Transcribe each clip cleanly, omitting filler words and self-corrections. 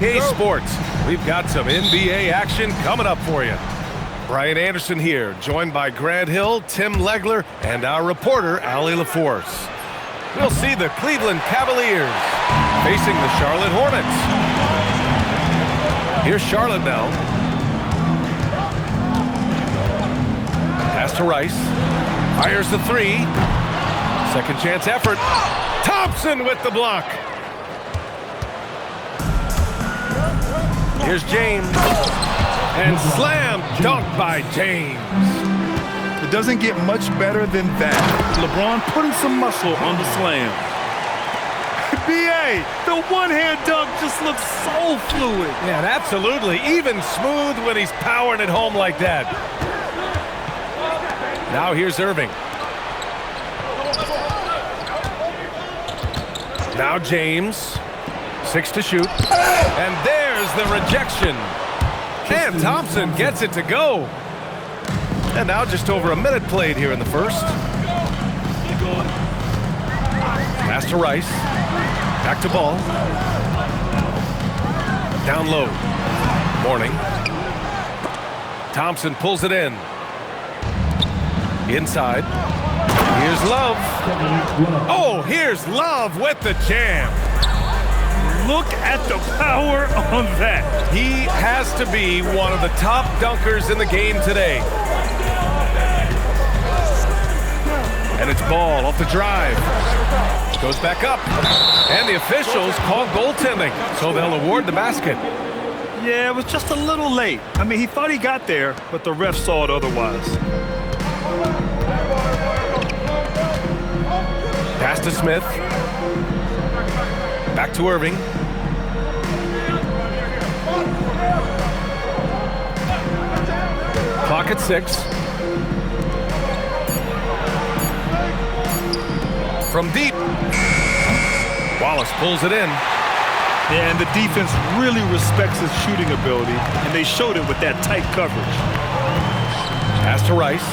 Hey Sports, we've got some NBA action coming up for you. Brian Anderson here, joined by Grant Hill, Tim Legler, and our reporter, Allie LaForce. We'll see the Cleveland Cavaliers facing the Charlotte Hornets. Here's Charlotte now. Pass to Rice. Fires the three. Second chance effort. Thompson with the block. Here's James. And slam dunk by James. It doesn't get much better than that. LeBron putting some muscle on the slam. B.A., the one-hand dunk just looks so fluid. Yeah, absolutely. Even smooth when he's powering it home like that. Now here's Irving. Now James. 6 to shoot. And there's the rejection. And Thompson gets it to go. And now just over a minute played here in the first. Pass to Rice. Back to Ball. Down low. Morning. Thompson pulls it in. Inside. Here's Love. Oh, here's Love with the jam. Look at the power on that. He has to be one of the top dunkers in the game today. And it's Ball off the drive. Goes back up. And the officials call goaltending, so they'll award the basket. Yeah, it was just a little late. I mean, he thought he got there, but the ref saw it otherwise. Pass to Smith. Back to Irving. Clock at 6. From deep. Wallace pulls it in. And the defense really respects his shooting ability, and they showed it with that tight coverage. Pass to Rice.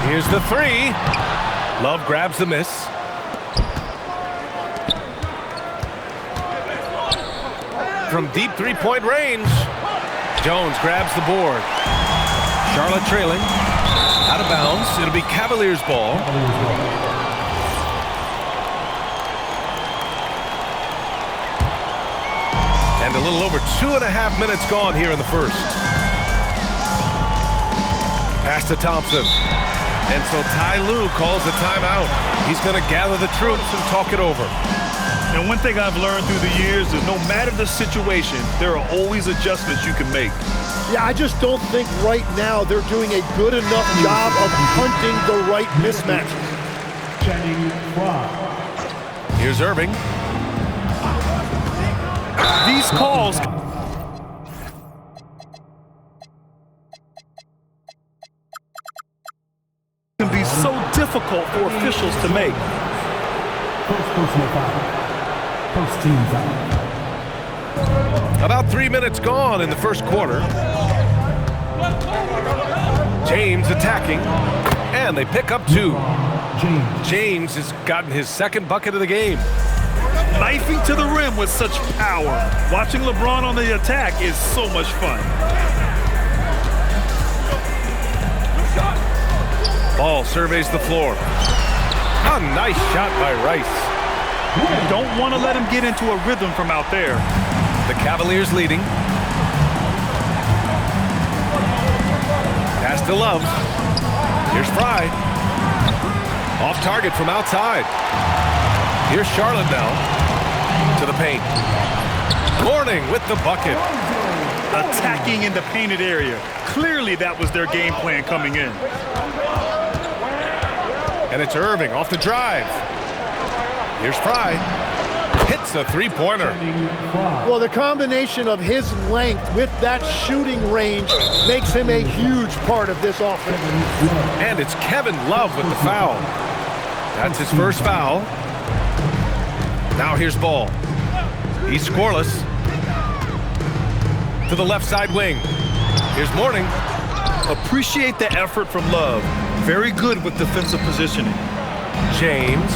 Here's the three. Love grabs the miss. From deep three-point range. Jones grabs the board. Charlotte trailing. Out of bounds. It'll be Cavaliers ball. And a little over 2.5 minutes gone here in the first. Pass to Thompson. And so Ty Lue calls a timeout. He's going to gather the troops and talk it over. And one thing I've learned through the years is no matter the situation, there are always adjustments you can make. Yeah, I just don't think right now they're doing a good enough job of hunting the right mismatch. Here's Irving. These calls can be so difficult for officials to make. About 3 minutes gone in the first quarter. James attacking, and they pick up 2. James has gotten his second bucket of the game. Knifing to the rim with such power. Watching LeBron on the attack is so much fun. Ball surveys the floor. A nice shot by Rice. Don't want to let him get into a rhythm from out there. The Cavaliers leading. Pass to Love. Here's Fry. Off target from outside. Here's Charlotte now. To the paint. Morning with the bucket. Attacking in the painted area. Clearly that was their game plan coming in. And it's Irving off the drive. Here's Fry. Hits a three-pointer. Well, the combination of his length with that shooting range makes him a huge part of this offense. And it's Kevin Love with the foul. That's his first foul. Now here's Ball. He's scoreless. To the left side wing. Here's Morning. Appreciate the effort from Love. Very good with defensive positioning. James.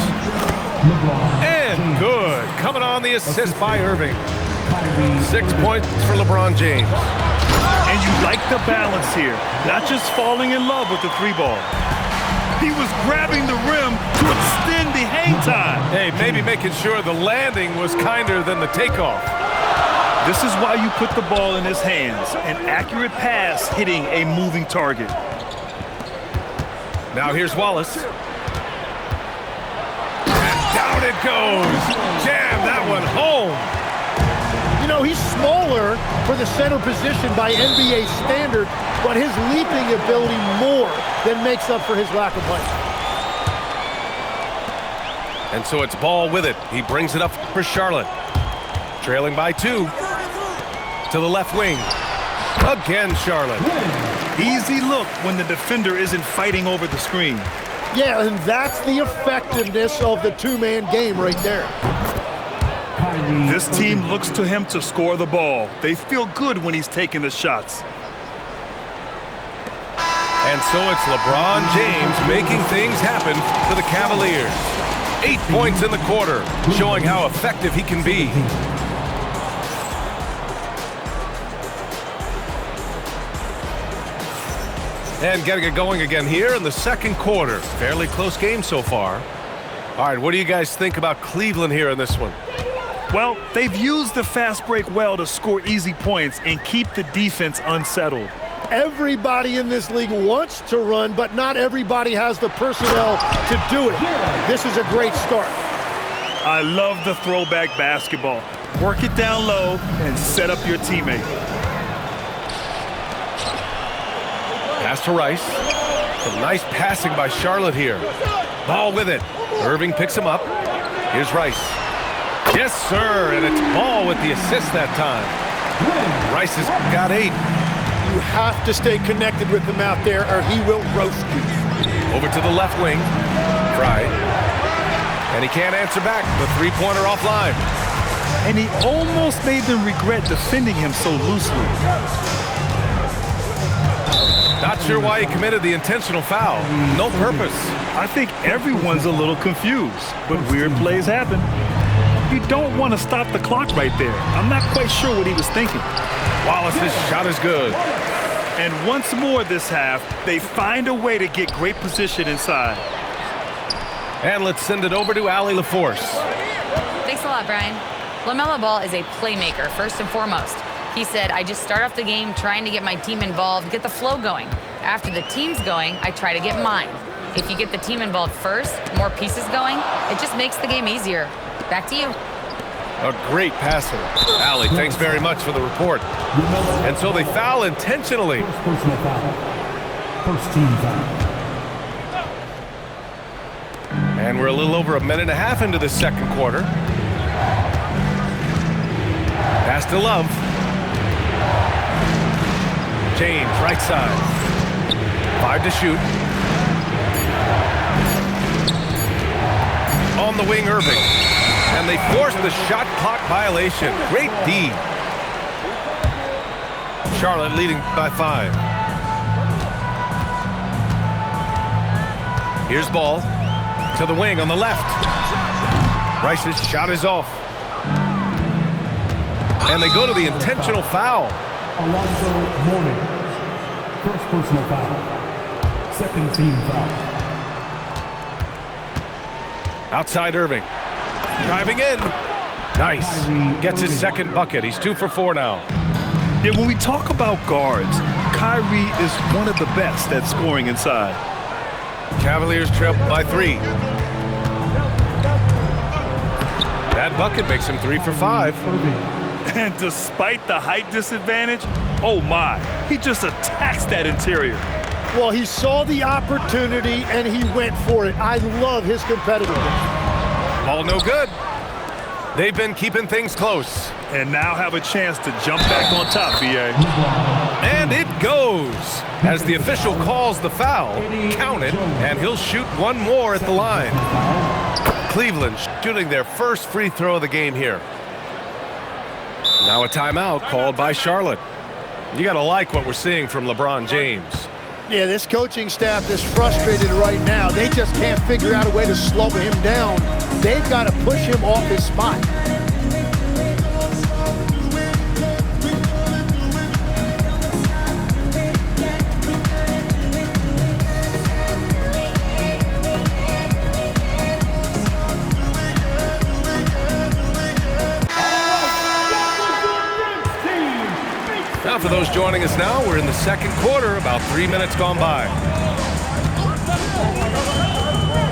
And good. Coming on the assist by Irving. 6 points for LeBron James. And you like the balance here, not just falling in love with the three ball. He was grabbing the rim to extend the hang time. Hey, maybe making sure the landing was kinder than the takeoff. This is why you put the ball in his hands. An accurate pass hitting a moving target. Now here's Wallace. And down it goes. Jam that one home. You know, he's smaller for the center position by NBA standard, but his leaping ability more than makes up for his lack of height. And so it's Ball with it. He brings it up for Charlotte. Trailing by 2. To the left wing. Again, Charlotte. Easy look when the defender isn't fighting over the screen. Yeah, and that's the effectiveness of the two-man game right there. This team looks to him to score the ball. They feel good when he's taking the shots. And so it's LeBron James making things happen for the Cavaliers. 8 points in the quarter, showing how effective he can be. And getting it going again here in the second quarter. Fairly close game so far. All right, what do you guys think about Cleveland here in this one? Well, they've used the fast break well to score easy points and keep the defense unsettled. Everybody in this league wants to run, but not everybody has the personnel to do it. This is a great start. I love the throwback basketball. Work it down low and set up your teammate. Pass to Rice. Some nice passing by Charlotte here. Ball with it. Irving picks him up. Here's Rice. Yes, sir, and it's Ball with the assist that time. Rice has got 8. You have to stay connected with him out there or he will roast you. Over to the left wing. Fry. And he can't answer back. The three-pointer offline. And he almost made them regret defending him so loosely. Not sure why he committed the intentional foul. No purpose. I think everyone's a little confused, but weird plays happen. You don't want to stop the clock right there. I'm not quite sure what he was thinking. Wallace's shot is good. And once more this half, they find a way to get great position inside. And let's send it over to Allie LaForce. Thanks a lot, Brian. LaMelo Ball is a playmaker, first and foremost. He said, I just start off the game trying to get my team involved, get the flow going. After the team's going, I try to get mine. If you get the team involved first, more pieces going, it just makes the game easier. Back to you. A great passer. Allie, thanks very much for the report. And so they foul intentionally. Personal foul. First team foul. And we're a little over a minute and a half into the second quarter. Pass to Love. James, right side. 5 to shoot. On the wing, Irving. And they force the shot clock violation. Great D. Charlotte leading by 5. Here's Ball. To the wing on the left. Rice's shot is off. And they go to the intentional foul. Alonzo Mourning. First personal foul. Second team foul. Outside Irving. Driving in. Nice. Gets his second bucket. He's 2 for 4 now. Yeah, when we talk about guards, Kyrie is one of the best at scoring inside. Cavaliers trail by 3. That bucket makes him 3 for 5. And despite the height disadvantage, oh my, he just attacks that interior. Well, he saw the opportunity and he went for it. I love his competitiveness. Ball no good. They've been keeping things close. And now have a chance to jump back on top, VA. And it goes. As the official calls the foul, count it, and he'll shoot one more at the line. Cleveland shooting their first free throw of the game here. Now a timeout called by Charlotte. You got to like what we're seeing from LeBron James. Yeah, this coaching staff is frustrated right now. They just can't figure out a way to slow him down. They've got to push him off his spot. Now, for those joining us now, we're in the second quarter, about 3 minutes gone by.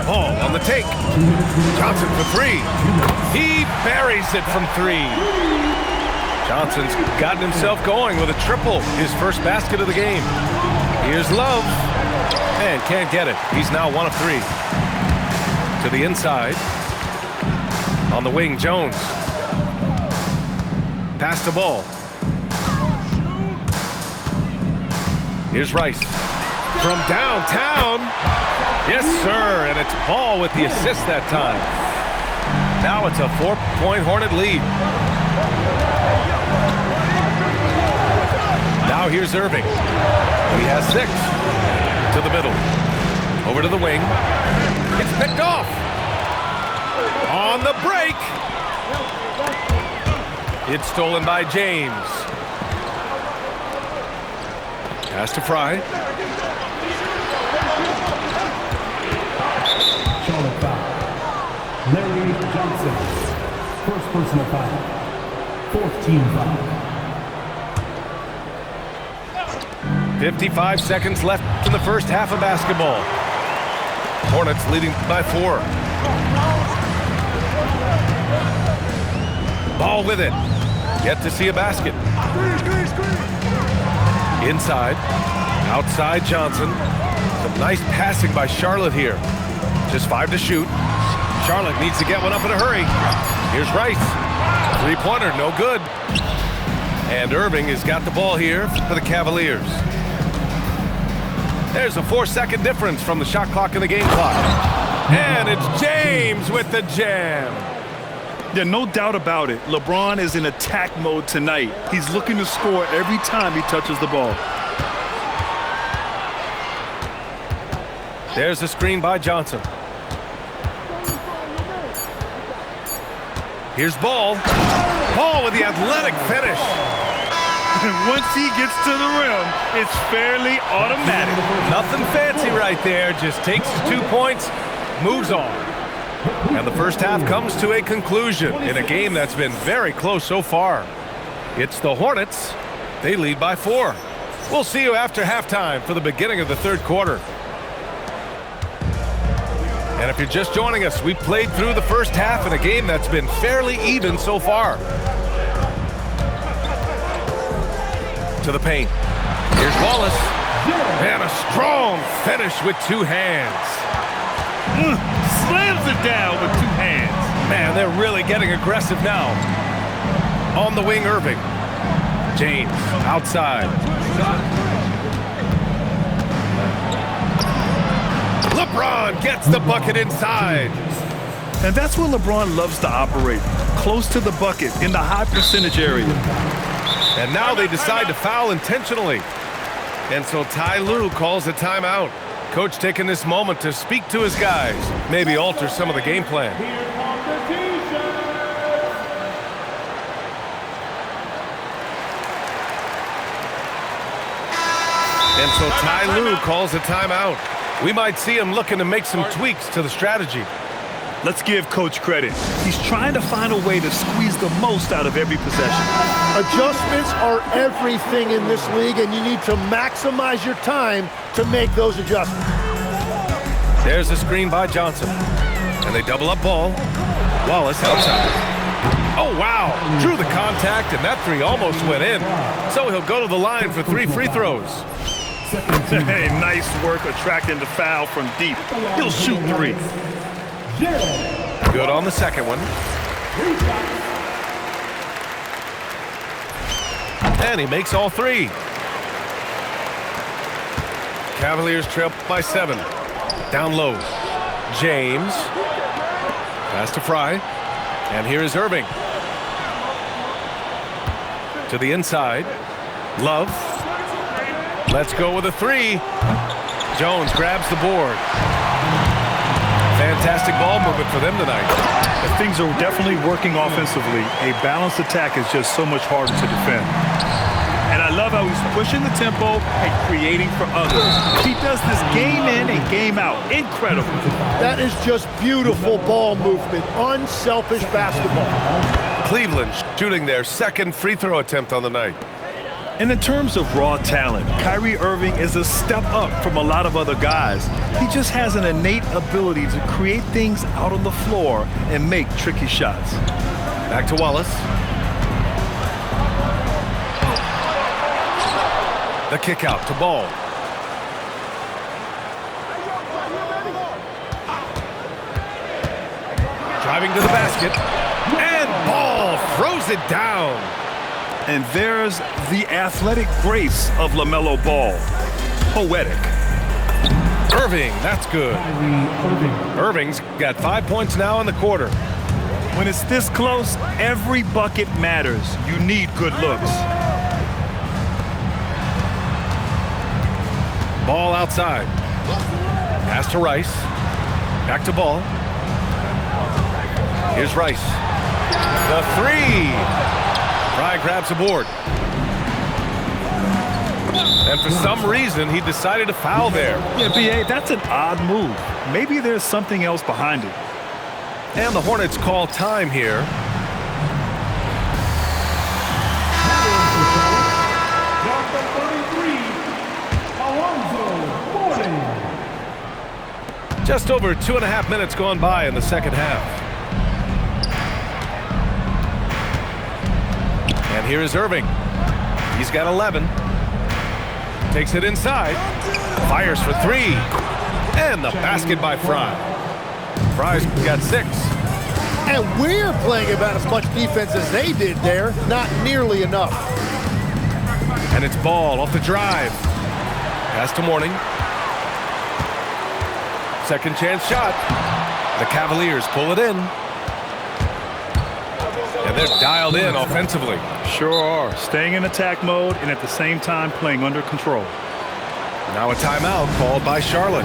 Ball on the take. Johnson for three. He buries it from three. Johnson's gotten himself going with a triple, his first basket of the game. Here's Love. And can't get it. He's now 1 of 3. To the inside. On the wing, Jones. Pass the ball. Here's Rice. From downtown. Yes, sir. And it's Ball with the assist that time. Now it's a 4-point Hornet lead. Now here's Irving. He has 6. To the middle. Over to the wing. It's picked off. On the break. It's stolen by James. Pass to Fry. Charlotte foul. Larry Johnson. First personal foul. 4th team foul. 55 seconds left in the first half of basketball. Hornets leading by 4. Ball with it. Yet to see a basket. Inside. Outside Johnson. Some nice passing by Charlotte here. Just 5 to shoot. Charlotte needs to get one up in a hurry. Here's Rice. 3-pointer, no good. And Irving has got the ball here for the Cavaliers. There's a 4-second difference from the shot clock and the game clock. And it's James with the jam. Yeah, no doubt about it. LeBron is in attack mode tonight. He's looking to score every time he touches the ball. There's a screen by Johnson. Here's Ball. Ball with the athletic finish. Once he gets to the rim, it's fairly automatic. Nothing fancy right there. Just takes his 2 points, moves on. And the first half comes to a conclusion in a game that's been very close so far. It's the Hornets. They lead by 4. We'll see you after halftime for the beginning of the third quarter. And if you're just joining us, we played through the first half in a game that's been fairly even so far. To the paint. Here's Wallace. And a strong finish with 2 hands. Slams it down with 2 hands. Man, they're really getting aggressive now. On the wing, Irving. James, outside. LeBron gets the bucket inside. And that's where LeBron loves to operate. Close to the bucket, in the high percentage area. And now they decide to foul intentionally. And so Ty Lue calls a timeout. Coach taking this moment to speak to his guys, maybe alter some of the game plan. And so Ty Lue calls a timeout. We might see him looking to make some tweaks to the strategy. Let's give Coach credit. He's trying to find a way to squeeze the most out of every possession. Adjustments are everything in this league, and you need to maximize your time to make those adjustments. There's a screen by Johnson. And they double up Ball. Wallace outside. Oh, wow. Drew the contact, and that 3 almost went in. So he'll go to the line for 3 free throws. Hey, nice work attracting the foul from deep. He'll shoot 3. Good on the second one. And he makes all 3. Cavaliers trail by 7. Down low. James. Pass to Fry. And here is Irving. To the inside. Love. Let's go with a 3. Jones grabs the board. Fantastic ball movement for them tonight. Things are definitely working offensively. A balanced attack is just so much harder to defend. And I love how he's pushing the tempo and creating for others. He does this game in and game out. Incredible. That is just beautiful ball movement. Unselfish basketball. Cleveland shooting their second free throw attempt on the night. And in terms of raw talent, Kyrie Irving is a step up from a lot of other guys. He just has an innate ability to create things out on the floor and make tricky shots. Back to Wallace. The kick out to Ball. Driving to the basket. And Ball throws it down. And there's the athletic grace of LaMelo Ball. Poetic. Irving, that's good. Irving's got 5 points now in the quarter. When it's this close, every bucket matters. You need good looks. Ball outside. Pass to Rice. Back to Ball. Here's Rice. The three. Fry grabs a board. And for some reason, he decided to foul there. Yeah, B.A., that's an odd move. Maybe there's something else behind it. And the Hornets call time here. Just over 2.5 minutes gone by in the second half. And here is Irving. He's got 11. Takes it inside. Fires for three. And the basket by Fry. Fry's got 6. And we're playing about as much defense as they did there. Not nearly enough. And it's Ball off the drive. Pass to Mourning. Second chance shot. The Cavaliers pull it in. And they're dialed in offensively. Sure are. Staying in attack mode and at the same time playing under control. Now a timeout called by Charlotte.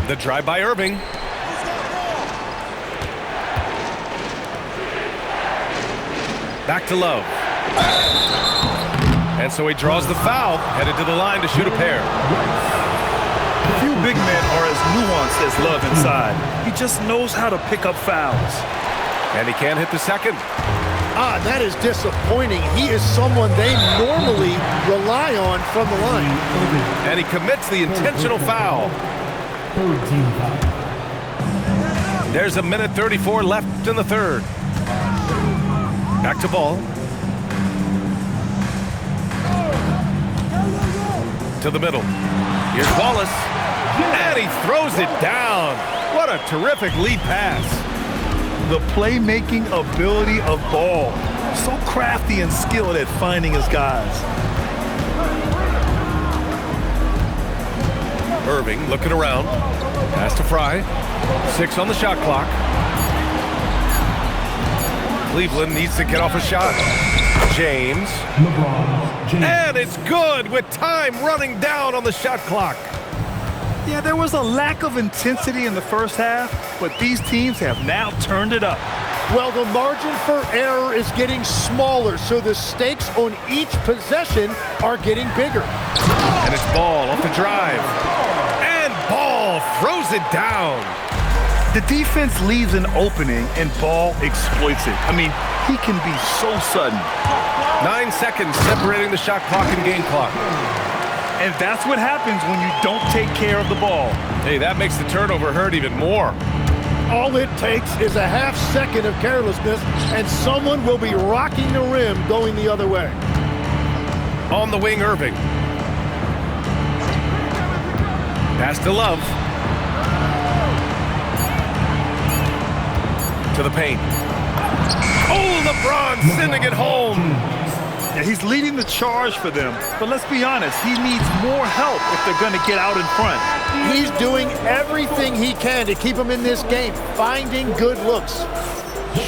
The drive by Irving. Back to Love. And so he draws the foul, headed to the line to shoot a pair. Few big men are as nuanced as Love inside. He just knows how to pick up fouls. And he can't hit the second. That is disappointing. He is someone they normally rely on from the line. And he commits the intentional foul. There's a minute 34 left in the third. Back to Ball. To the middle. Here's Wallace. And he throws it down. What a terrific lead pass. The playmaking ability of Ball. So crafty and skilled at finding his guys. Irving looking around. Pass to Fry. 6 on the shot clock. Cleveland needs to get off a shot. James. And it's good with time running down on the shot clock. Yeah, there was a lack of intensity in the first half, but these teams have now turned it up. Well, the margin for error is getting smaller, so the stakes on each possession are getting bigger. And it's Ball off the drive. And Ball throws it down. The defense leaves an opening and Ball exploits it. I mean, he can be so sudden. 9 seconds separating the shot clock and game clock. And that's what happens when you don't take care of the ball. Hey, that makes the turnover hurt even more. All it takes is a half second of carelessness, and someone will be rocking the rim going the other way. On the wing, Irving. Pass to Love. To the paint. Oh, LeBron sending it home. Yeah, he's leading the charge for them, but let's be honest, he needs more help if they're going to get out in front. He's doing everything he can to keep them in this game, finding good looks.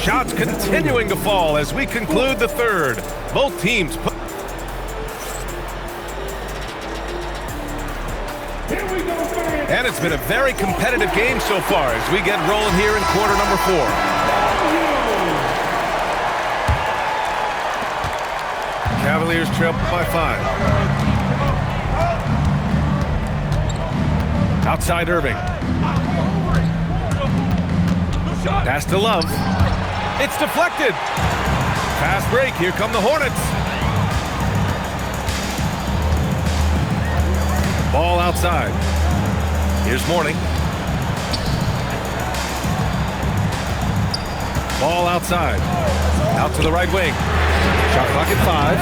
Shots continuing to fall as we conclude the third. Both teams put... And it's been a very competitive game so far as we get rolling here in quarter number 4. Cavaliers trail by 5. Outside Irving. Pass to Love. It's deflected. Fast break. Here come the Hornets. Ball outside. Here's Mourning. Ball outside. Out to the right wing. Shot clock at 5.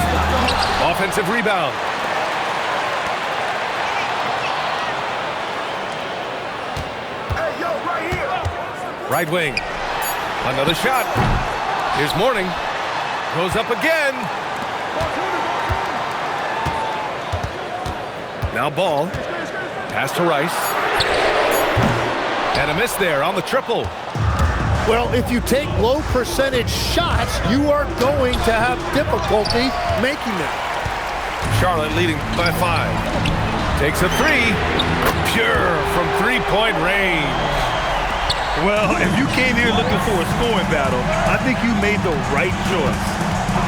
Offensive rebound. Hey, yo, right here. Right wing. Another shot. Here's Mourning. Goes up again. Now Ball. Pass to Rice. And a miss there on the triple. Well, if you take low percentage shots, you are going to have difficulty making them. Charlotte leading by 5. Takes a 3. Pure from three-point range. Well, if you came here looking for a scoring battle, I think you made the right choice.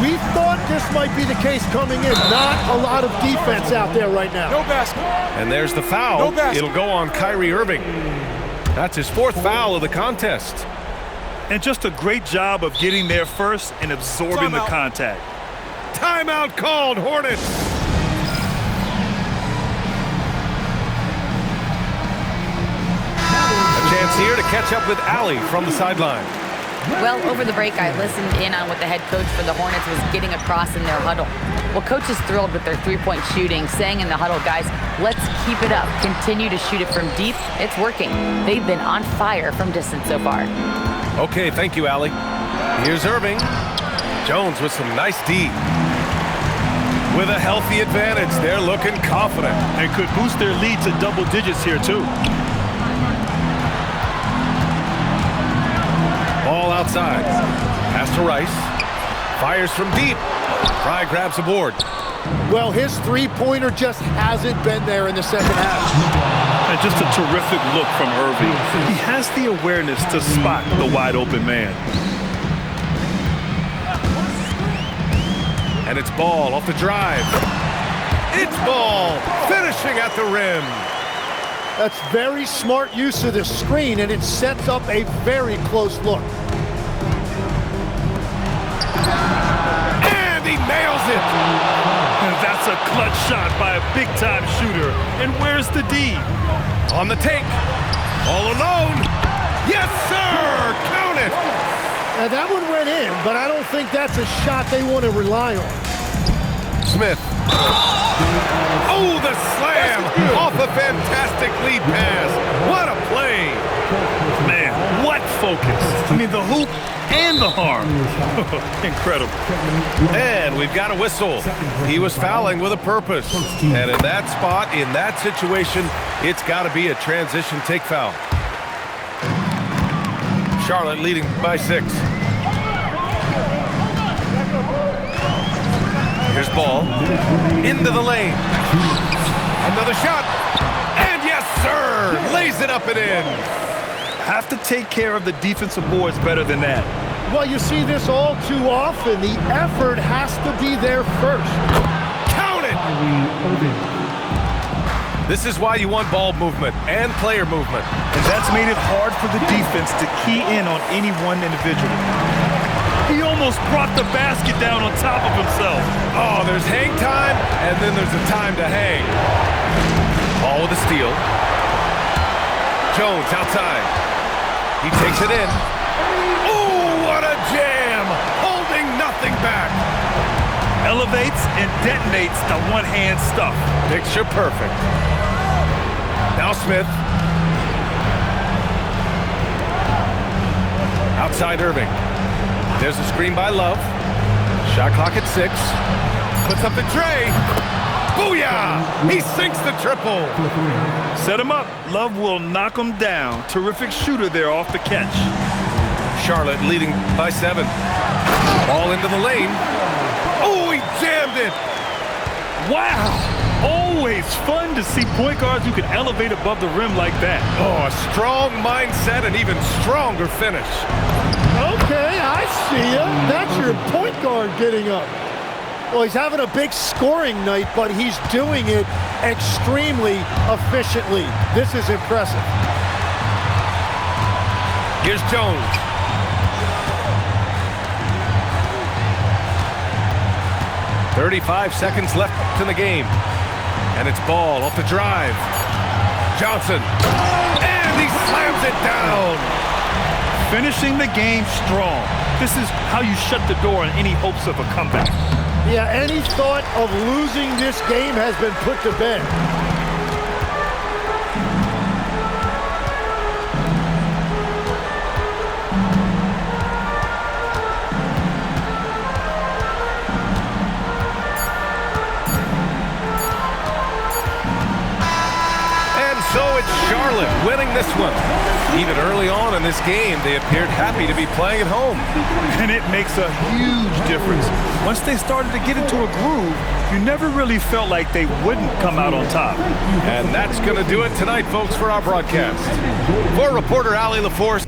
We thought this might be the case coming in. Not a lot of defense out there right now. No basket. And there's the foul. No basket. It'll go on Kyrie Irving. That's his 4th foul of the contest. And just a great job of getting there first and absorbing the contact. Timeout called, Hornets. A chance here to catch up with Allie from the sideline. Well, over the break, I listened in on what the head coach for the Hornets was getting across in their huddle. Well, coach is thrilled with their three-point shooting, saying in the huddle, guys, let's keep it up. Continue to shoot it from deep. It's working. They've been on fire from distance so far. Okay, thank you, Allie. Here's Irving. Jones with some nice D. With a healthy advantage, they're looking confident. And could boost their lead to double digits here, too. Ball outside. Pass to Rice. Fires from deep. Fry grabs a board. Well, his three-pointer just hasn't been there in the second half. And just a terrific look from Irving. He has the awareness to spot the wide-open man. And it's Ball off the drive. It's Ball finishing at the rim. That's very smart use of the screen, and it sets up a very close look. And he nails it. And that's a clutch shot by a big-time shooter. And where's the D? On the take. All alone. Yes, sir. Count it. Now, that one went in, but I don't think that's a shot they want to rely on. Smith. Oh, the slam off a fantastic lead pass. What a play. Man, what focus. I mean, the hoop and the harm. Incredible. And we've got a whistle. He was fouling with a purpose. And in that spot, in that situation, it's got to be a transition take foul. Charlotte leading by 6. Here's Ball. Into the lane. Another shot. And yes, sir. Lays it up and in. Have to take care of the defensive boards better than that. Well, you see this all too often. The effort has to be there first. Count it. This is why you want ball movement and player movement. And that's made it hard for the defense to key in on any one individual. He almost brought the basket down on top of himself. Oh, there's hang time, and then there's a time to hang. Ball with a steal. Jones outside. He takes it in. Oh, what a jam! Holding nothing back. Elevates and detonates the one-hand stuff. Picture perfect. Now Smith. Outside Irving. There's a screen by Love. Shot clock at 6. Puts up the tray. Booyah! He sinks the triple. Set him up. Love will knock him down. Terrific shooter there off the catch. Charlotte leading by 7. Ball into the lane. Oh, he jammed it. Wow. Always fun to see point guards who can elevate above the rim like that. Oh, a strong mindset and even stronger finish. Okay, I see ya. That's your point guard getting up. Well, he's having a big scoring night, but he's doing it extremely efficiently. This is impressive. Here's Jones. "35 seconds left in the game. And it's Ball off the drive. Johnson. And he slams it down. Finishing the game strong. This is how you shut the door on any hopes of a comeback. Yeah, any thought of losing this game has been put to bed. So it's Charlotte winning this one. Even early on in this game, they appeared happy to be playing at home. And it makes a huge difference. Once they started to get into a groove, you never really felt like they wouldn't come out on top. And that's going to do it tonight, folks, for our broadcast. For reporter Allie LaForce.